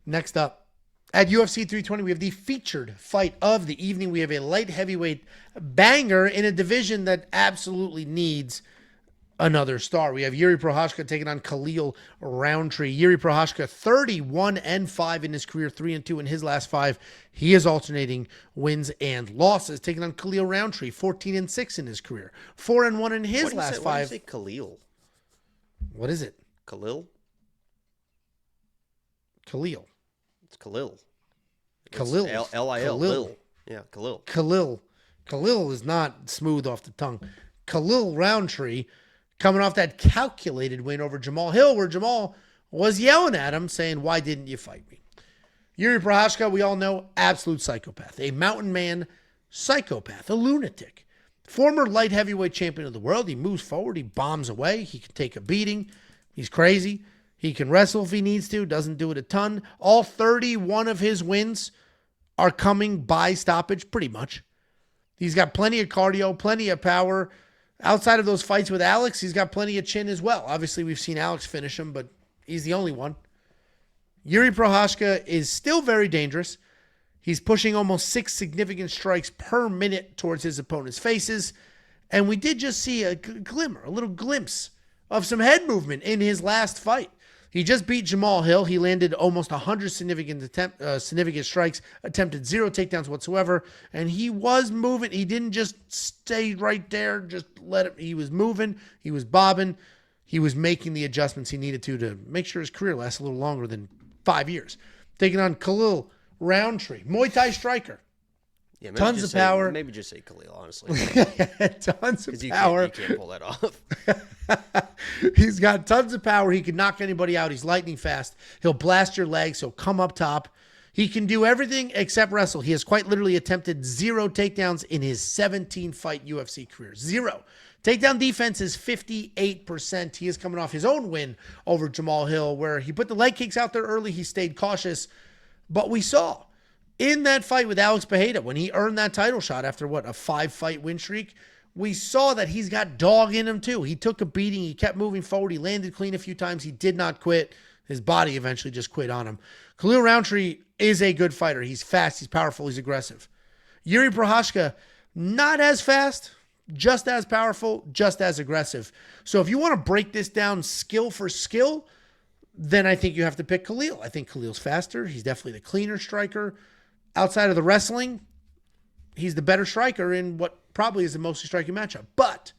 Next up, at UFC 320, we have the featured fight of the evening. We have a light heavyweight banger in a division that absolutely needs another star. We have Jiri Prochazka taking on Khalil Rountree. Jiri Prochazka 31-5 in his career, 3-2 in his last 5. He is alternating wins and losses, taking on Khalil Rountree, 14-6 in his career, 4-1 in his last 5. Why do you say Khalil? What is it? Khalil? Khalil. It's Khalil. Khalil. L-I-L. Khalil. Yeah, Khalil. Khalil is not smooth off the tongue. Khalil Rountree coming off that calculated win over Jamal Hill, where Jamal was yelling at him, saying, "Why didn't you fight me?" Jiri Prochazka, we all know, absolute psychopath. A mountain man psychopath, a lunatic. Former light heavyweight champion of the world. He moves forward. He bombs away. He can take a beating. He's crazy. He can wrestle if he needs to. Doesn't do it a ton. All 31 of his wins are coming by stoppage, pretty much. He's got plenty of cardio, plenty of power. Outside of those fights with Alex, he's got plenty of chin as well. Obviously, we've seen Alex finish him, but he's the only one. Jiri Prochazka is still very dangerous. He's pushing almost 6 significant strikes per minute towards his opponent's faces. And we did just see a glimmer, a little glimpse of some head movement in his last fight. He just beat Jamal Hill. He landed almost 100 significant strikes, attempted 0 takedowns whatsoever, and he was moving. He didn't just stay right there, just let it. He was moving. He was bobbing. He was making the adjustments he needed to make sure his career lasts a little longer than 5 years. Taking on Khalil Rountree, Muay Thai striker. Yeah, tons of power. Maybe just say Khalil, honestly. Tons of power. You can't pull that off. He's got tons of power. He can knock anybody out. He's lightning fast. He'll blast your legs. He'll come up top. He can do everything except wrestle. He has quite literally attempted 0 takedowns in his 17-fight UFC career. 0. Takedown defense is 58%. He is coming off his own win over Jamal Hill, where he put the leg kicks out there early. He stayed cautious. But we saw in that fight with Alex Pereira, when he earned that title shot after, a 5-fight win streak, we saw that he's got dog in him too. He took a beating. He kept moving forward. He landed clean a few times. He did not quit. His body eventually just quit on him. Khalil Rountree is a good fighter. He's fast. He's powerful. He's aggressive. Jiri Prochazka, not as fast, just as powerful, just as aggressive. So if you want to break this down skill for skill, then I think you have to pick Khalil. I think Khalil's faster. He's definitely the cleaner striker. Outside of the wrestling, he's the better striker in what probably is the mostly striking matchup. But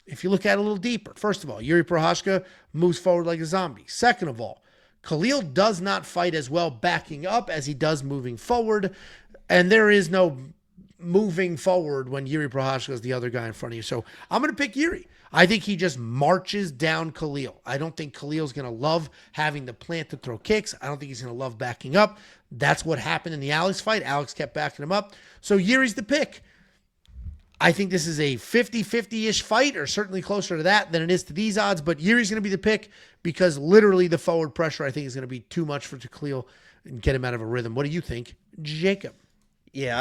if you look at it a little deeper, first of all, Jiri Prochazka moves forward like a zombie. Second of all, Khalil does not fight as well backing up as he does moving forward. And there is no moving forward when Jiri Prochazka is the other guy in front of you. So I'm going to pick Jiri. I think he just marches down Khalil. I don't think Khalil's going to love having the plant to throw kicks. I don't think he's going to love backing up. That's what happened in the Alex fight. Alex kept backing him up. So Yuri's the pick. I think this is a 50-50-ish fight, or certainly closer to that than it is to these odds. But Yuri's going to be the pick because literally the forward pressure, I think, is going to be too much for Khalil and get him out of a rhythm. What do you think, Jacob? Yeah,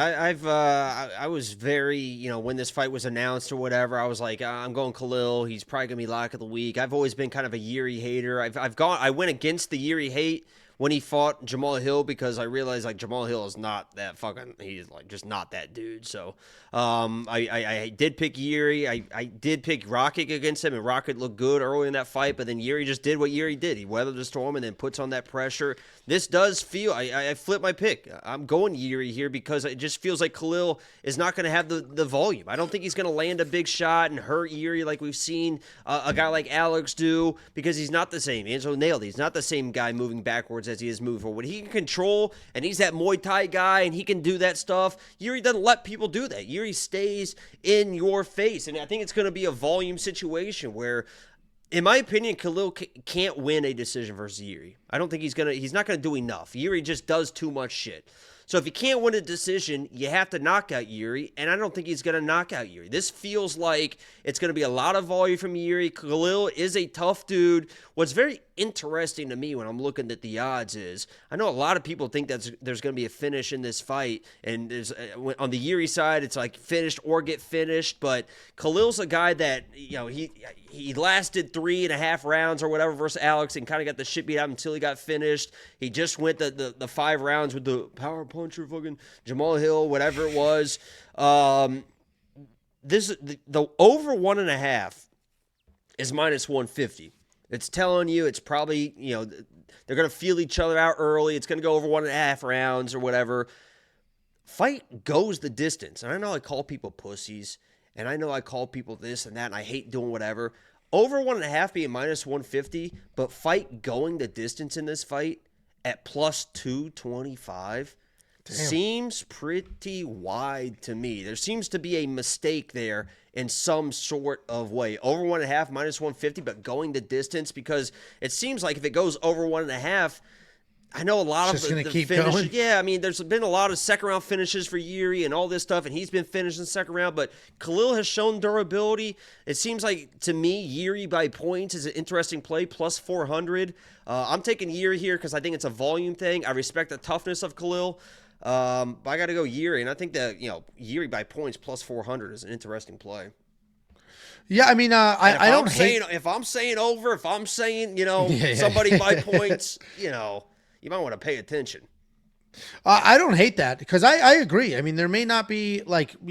I was very, when this fight was announced or whatever, I was like, I'm going Khalil. He's probably going to be lock of the week. I've always been kind of a Jiri hater. I went against the Jiri hate when he fought Jamal Hill because I realized like Jamal Hill is not that he's like just not that dude. So I did pick Jiri. I did pick Rocket against him, and Rocket looked good early in that fight, but then Jiri just did what Jiri did. He weathered the storm and then puts on that pressure. This does feel, I flipped my pick. I'm going Jiri here because it just feels like Khalil is not going to have the volume. I don't think he's going to land a big shot and hurt Jiri like we've seen a guy like Alex do, because he's not the same. Enzo nailed it. He's not the same guy moving backwards as he is moving forward. He can control, and he's that Muay Thai guy, and he can do that stuff. Jiri doesn't let people do that. Jiri stays in your face, and I think it's going to be a volume situation where, in my opinion, Khalil can't win a decision versus Jiri. I don't think he's not going to do enough. Jiri just does too much shit. So if you can't win a decision, you have to knock out Jiri, and I don't think he's going to knock out Jiri. This feels like it's going to be a lot of volume from Jiri. Khalil is a tough dude. What's very interesting to me when I'm looking at the odds is I know a lot of people think that there's going to be a finish in this fight, and there's on the Jiri side it's like finished or get finished, but Khalil's a guy that he lasted 3.5 rounds or whatever versus Alex and kind of got the shit beat out until he got finished. He just went the 5 rounds with the power puncher fucking Jamal Hill, whatever it was. The over 1.5 is -150. It's telling you it's probably, they're going to feel each other out early. It's going to go over 1.5 rounds or whatever. Fight goes the distance. And I know I call people pussies, and I know I call people this and that, and I hate doing whatever. Over 1.5 being -150, but fight going the distance in this fight at +225 seems pretty wide to me. There seems to be a mistake there in some sort of way. Over 1.5, -150, but going the distance, because it seems like if it goes over 1.5, I know a lot of the keep finishes. going. Yeah, I mean, there's been a lot of second round finishes for Jiri and all this stuff, and he's been finished in the second round, but Khalil has shown durability. It seems like, to me, Jiri by points is an interesting play, +400. I'm taking Jiri here because I think it's a volume thing. I respect the toughness of Khalil. But I got to go Jiri, and I think that Jiri by points +400 is an interesting play. Yeah, I mean, I don't hate. If I'm saying over, if I'm saying somebody by points, you might want to pay attention. I don't hate that because I agree. I mean, there may not be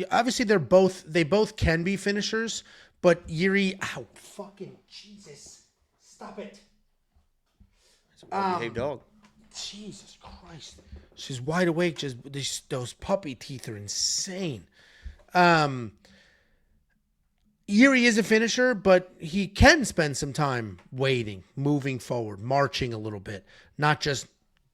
obviously they both can be finishers, but Jiri, fucking Jesus, stop it. It's a well-behaved dog. Jesus Christ. She's wide awake. Just those puppy teeth are insane. Jiri is a finisher, but he can spend some time waiting, moving forward, marching a little bit, not just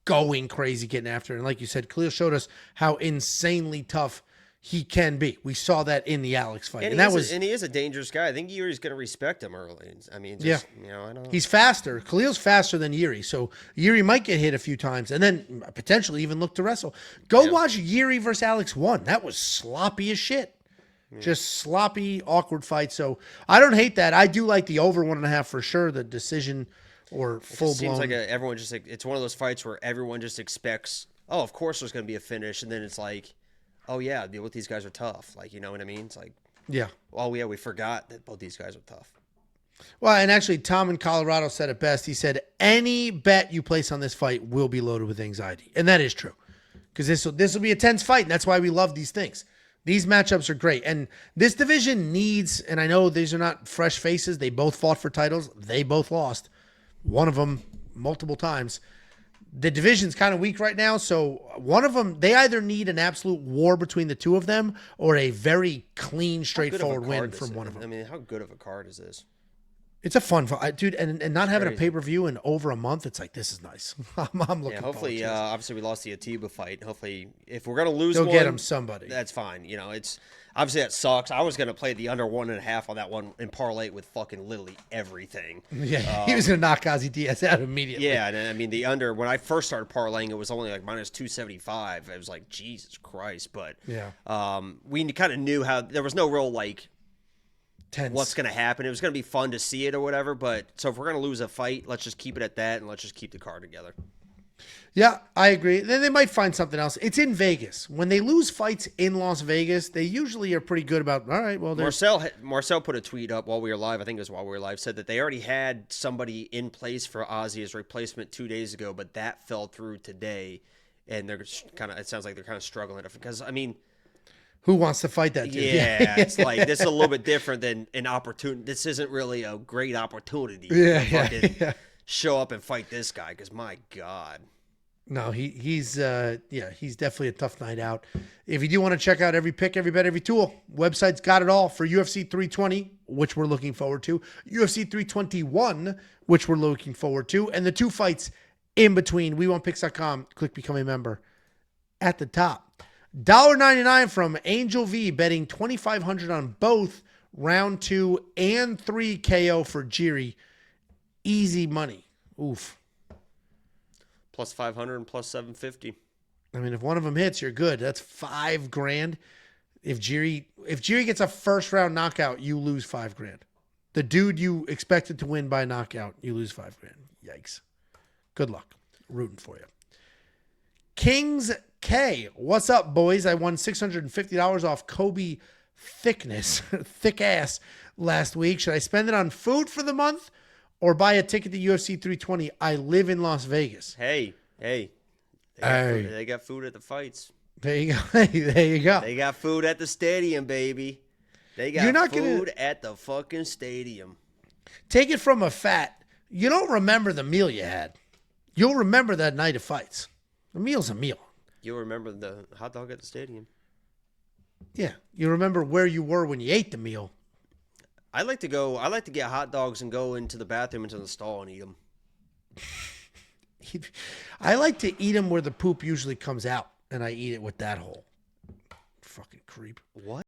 going crazy, getting after it. And like you said, Khalil showed us how insanely tough he can be. We saw that in the Alex fight. And he is a dangerous guy. I think Jiri's going to respect him early. I mean, I don't know. He's faster. Khalil's faster than Jiri. So Jiri might get hit a few times and then potentially even look to wrestle. Go watch Jiri versus Alex 1. That was sloppy as shit. Yeah. Just sloppy, awkward fight. So I don't hate that. I do like the over 1.5 for sure. The decision or full blown. Seems like everyone just it's one of those fights where everyone just expects, oh, of course there's going to be a finish. And then it's like, oh, yeah, both these guys are tough. Like, you know what I mean? It's like, yeah. Oh, yeah, we forgot that both these guys are tough. Well, and actually, Tom in Colorado said it best. He said, any bet you place on this fight will be loaded with anxiety. And that is true. Because this will be a tense fight, and that's why we love these things. These matchups are great. And this division needs, and I know these are not fresh faces. They both fought for titles. They both lost. One of them multiple times. The division's kind of weak right now, so one of them, they either need an absolute war between the two of them or a very clean, straightforward win from one of them. I mean, how good of a card is this? It's a fun fight, dude, and not having a pay-per-view in over a month, it's like, this is nice. I'm looking hopefully, forward to it. Obviously, we lost the Atiba fight. Hopefully, if we're going to lose they'll one, get him somebody. That's fine. It's obviously that sucks. I was going to play the under 1.5 on that one and parlay it with fucking literally everything. Yeah, he was going to knock Ozzy Diaz out immediately. Yeah, and I mean, the under, when I first started parlaying, it was only like -275. I was like, Jesus Christ. But we kind of knew how, there was no real tense. What's going to happen. It was going to be fun to see it or whatever, but so if we're going to lose a fight, let's just keep it at that and let's just keep the card together. Yeah, I agree. Then they might find something else. It's in Vegas. When they lose fights in Las Vegas, they usually are pretty good about, all right, well, Marcel put a tweet up while we were live, I think it was while we were live, said that they already had somebody in place for Ozzy as replacement 2 days ago, but that fell through today, and they're it sounds like they're kind of struggling because, I mean, who wants to fight that dude? Yeah, it's like, this is a little bit different than an opportunity. This isn't really a great opportunity to show up and fight this guy because, my God. No, he's definitely a tough night out. If you do want to check out every pick, every bet, every tool, website's got it all for UFC 320, which we're looking forward to, UFC 321, which we're looking forward to, and the 2 fights in between. WeWantPicks.com. Click Become a Member at the top. $1.99 from Angel V, betting $2,500 on both round 2 and 3 KO for Jiri. Easy money. Oof. +500 and +750. I mean, if one of them hits, you're good. That's $5,000. If Jiri gets a first round knockout, you lose $5,000. The dude you expected to win by knockout, you lose $5,000. Yikes. Good luck. Rooting for you. Kings K. What's up, boys? I won $650 off Kobe thickness, thick ass last week. Should I spend it on food for the month or buy a ticket to UFC 320? I live in Las Vegas. Hey. Hey. They got food at the fights. There you go. There you go. They got food at the stadium, baby. They got food at the fucking stadium. Take it from a fat. You don't remember the meal you had. You'll remember that night of fights. A meal's a meal. You'll remember the hot dog at the stadium. Yeah. You remember where you were when you ate the meal. I like to get hot dogs and go into the bathroom into the stall and eat them. I like to eat them where the poop usually comes out, and I eat it with that hole. Fucking creep. What?